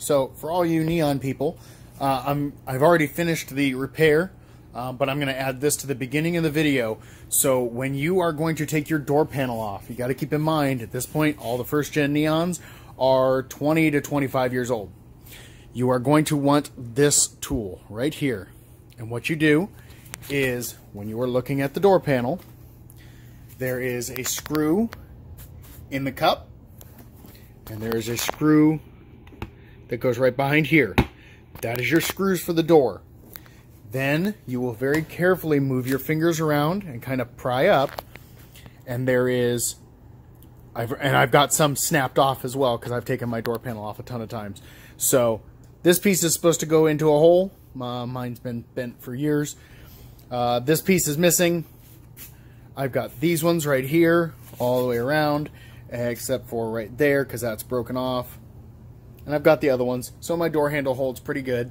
So for all you neon people, I've already finished the repair, but I'm going to add this to the beginning of the video. So when you are going to take your door panel off, you got to keep in mind at this point, all the first gen neons are 20 to 25 years old. You are going to want this tool right here. And what you do is when you are looking at the door panel, there is a screw in the cup, and there is a screw that goes right behind here. That is your screws for the door. Then you will very carefully move your fingers around and kind of pry up, and there is, I've got some snapped off as well because I've taken my door panel off a ton of times. So this piece is supposed to go into a hole. Mine's been bent for years. This piece is missing. I've got these ones right here all the way around, except for right there because that's broken off. And I've got the other ones, so my door handle holds pretty good.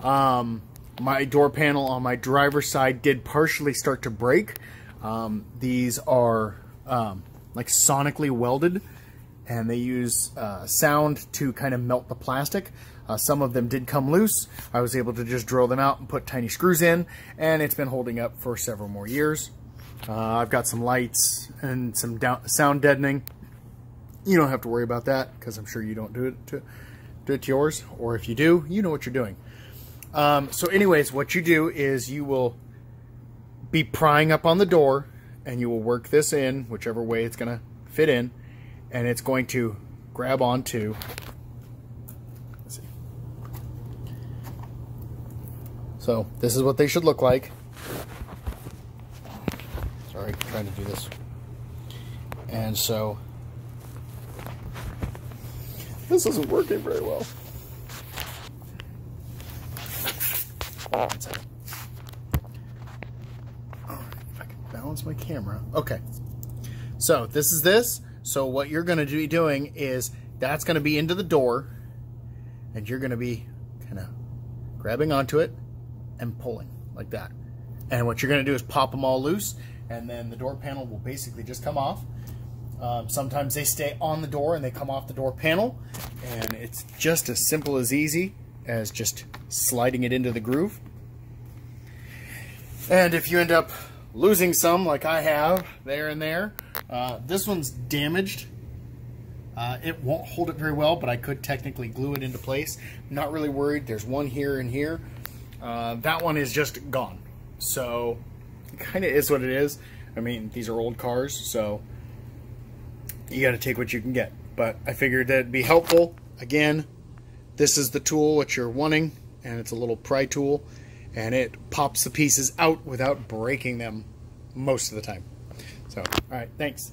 My door panel on my driver's side did partially start to break. These are like sonically welded, and they use sound to kind of melt the plastic. Some of them did come loose. I was able to just drill them out and put tiny screws in, and it's been holding up for several more years. I've got some lights and some sound deadening. You don't have to worry about that because I'm sure you don't do it to yours, or if you do, you know what you're doing. So anyways, what you do is you will be prying up on the door, and you will work this in whichever way it's going to fit in, and it's going to grab onto, let's see. So this is what they should look like. Sorry, I'm trying to do this. And so this isn't working very well. Oh, if I can balance my camera. Okay. So this is this. So what you're going to be doing is that's going to be into the door, and you're going to be kind of grabbing onto it and pulling like that. And what you're going to do is pop them all loose, and then the door panel will basically just come off. Sometimes they stay on the door and they come off the door panel, and it's just as simple as easy as just sliding it into the groove. And if you end up losing some like I have there and there, this one's damaged. It won't hold it very well, but I could technically glue it into place. I'm not really worried. There's one here and here. That one is just gone. So it kind of is what it is. I mean, these are old cars, so you got to take what you can get. But I figured that'd be helpful. Again, this is the tool what you're wanting, and it's a little pry tool, and it pops the pieces out without breaking them most of the time. So, all right, thanks.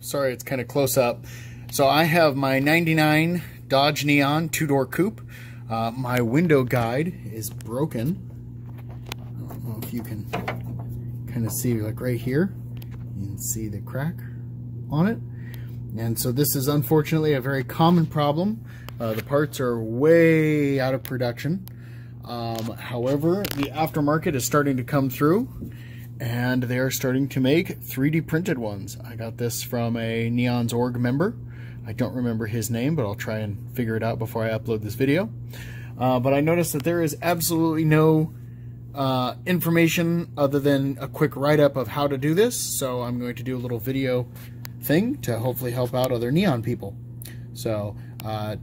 Sorry, it's kind of close up. So I have my 99 Dodge Neon two-door coupe. My window guide is broken. I don't know if you can kind of see, like right here, you can see the crack on it. And so this is unfortunately a very common problem. The parts are way out of production. However, the aftermarket is starting to come through, and they're starting to make 3D printed ones. I got this from a Neons.org member. I don't remember his name, but I'll try and figure it out before I upload this video. But I noticed that there is absolutely no information other than a quick write-up of how to do this, so I'm going to do a little video thing to hopefully help out other neon people. So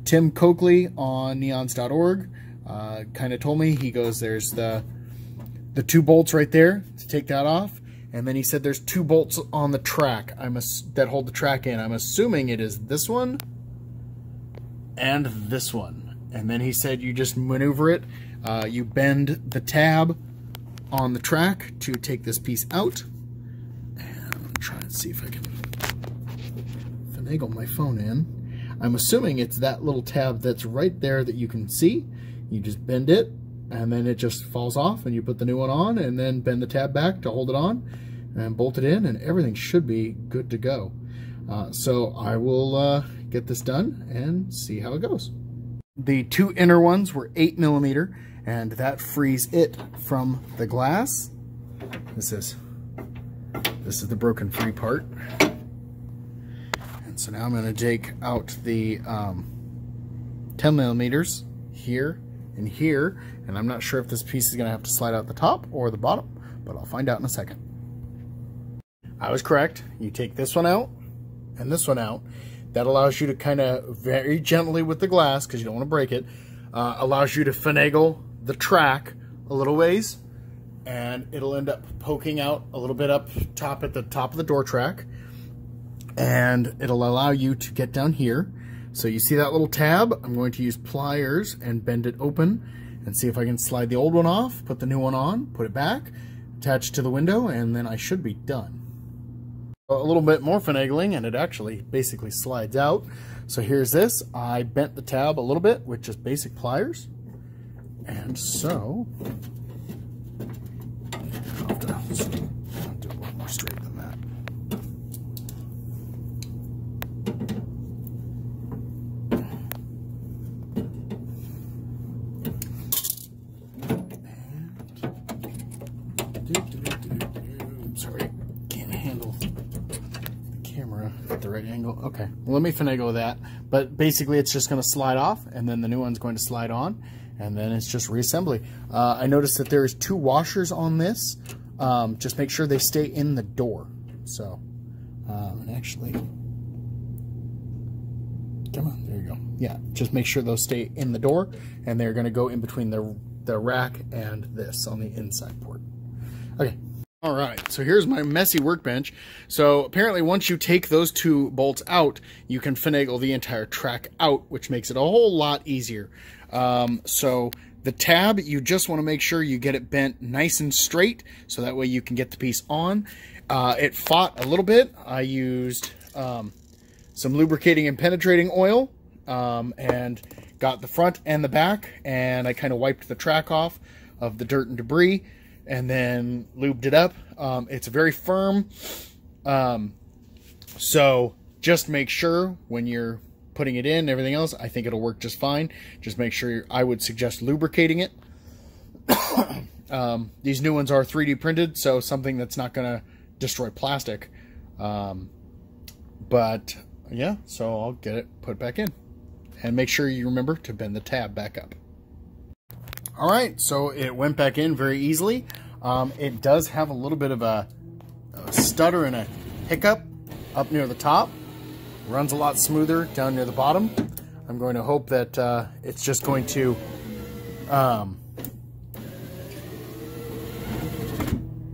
Tim Coakley on neons.org kind of told me, he goes, there's the 2 bolts right there to take that off, and then he said there's 2 bolts on the track that hold the track in. I'm assuming it is this one and this one. And then he said you just maneuver it, you bend the tab on the track to take this piece out, and I'm gonna try and see if I can finagle my phone in. I'm assuming it's that little tab that's right there that you can see. You just bend it, and then it just falls off, and you put the new one on, and then bend the tab back to hold it on, and bolt it in, and everything should be good to go. So I will get this done and see how it goes. The 2 inner ones were 8mm, and that frees it from the glass. This is the broken free part. And so now I'm going to take out the 10 millimeters here and here, and I'm not sure if this piece is going to have to slide out the top or the bottom, but I'll find out in a second. I was correct. You take this one out and this one out. That allows you to kind of very gently with the glass, because you don't want to break it, allows you to finagle the track a little ways, and it'll end up poking out a little bit up top at the top of the door track, and it'll allow you to get down here. So you see that little tab? I'm going to use pliers and bend it open and see if I can slide the old one off, put the new one on, put it back, attach it to the window, and then I should be done. A little bit more finagling and it actually basically slides out. So here's this. I bent the tab a little bit with just basic pliers, and so I'll have to do a little more straight than that. Sorry, can't handle the camera at the right angle. Okay, well, let me finagle that. But basically, it's just going to slide off, and then the new one's going to slide on, and then it's just reassembly. I noticed that there's 2 washers on this. Just make sure they stay in the door. So, and actually, come on, there you go. Yeah, just make sure those stay in the door, and they're going to go in between the rack and this on the inside port. Okay. All right, so here's my messy workbench. So apparently once you take those 2 bolts out, you can finagle the entire track out, which makes it a whole lot easier. So the tab, you just want to make sure you get it bent nice and straight, so that way you can get the piece on. It fought a little bit. I used some lubricating and penetrating oil, and got the front and the back, and I kind of wiped the track off of the dirt and debris, and then lubed it up. It's very firm, so just make sure when you're putting it in and everything else, I think it'll work just fine. Just make sure, I would suggest lubricating it. These new ones are 3D printed, so something that's not going to destroy plastic. But yeah, so I'll get it put back in. And make sure you remember to bend the tab back up. All right, so it went back in very easily. It does have a little bit of a stutter and a hiccup up near the top. Runs a lot smoother down near the bottom. I'm going to hope that it's just going to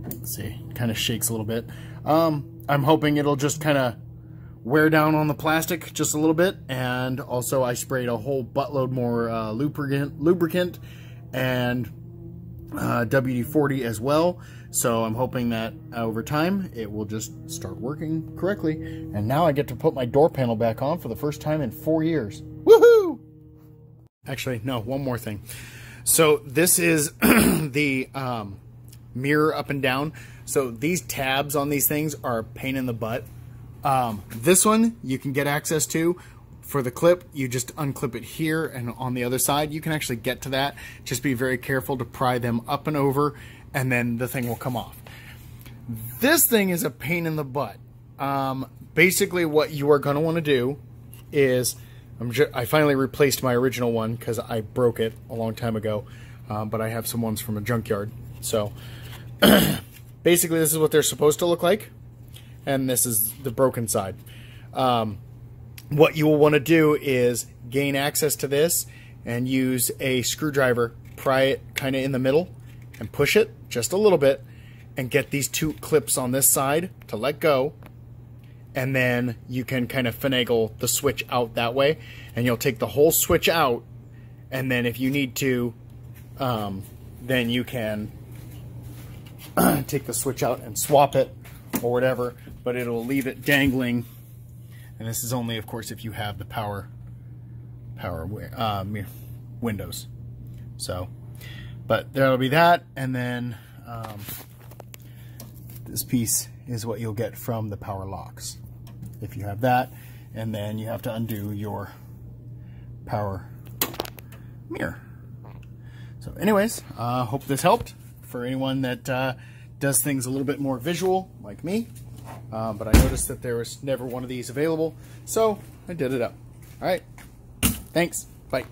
let's see, kind of shakes a little bit. I'm hoping it'll just kind of wear down on the plastic just a little bit, and also I sprayed a whole buttload more lubricant and WD-40 as well, so I'm hoping that over time it will just start working correctly. And now I get to put my door panel back on for the first time in 4 years. Woohoo! Actually, no, one more thing. So this is the mirror up and down. So these tabs on these things are a pain in the butt. This one you can get access to. For the clip, you just unclip it here, and on the other side you can actually get to that. Just be very careful to pry them up and over, and then the thing will come off. This thing is a pain in the butt. Basically what you are going to want to do is, I finally replaced my original one because I broke it a long time ago, but I have some ones from a junkyard. So basically this is what they're supposed to look like, and this is the broken side. What you will want to do is gain access to this and use a screwdriver, pry it kind of in the middle and push it just a little bit, and get these 2 clips on this side to let go, and then you can kind of finagle the switch out that way, and you'll take the whole switch out, and then if you need to, then you can take the switch out and swap it or whatever, but it'll leave it dangling. And this is only, of course, if you have the power windows. So, but there'll be that, and then this piece is what you'll get from the power locks. If you have that, and then you have to undo your power mirror. So anyways, hope this helped for anyone that does things a little bit more visual, like me. But I noticed that there was never one of these available, so I did it up. All right, thanks, bye.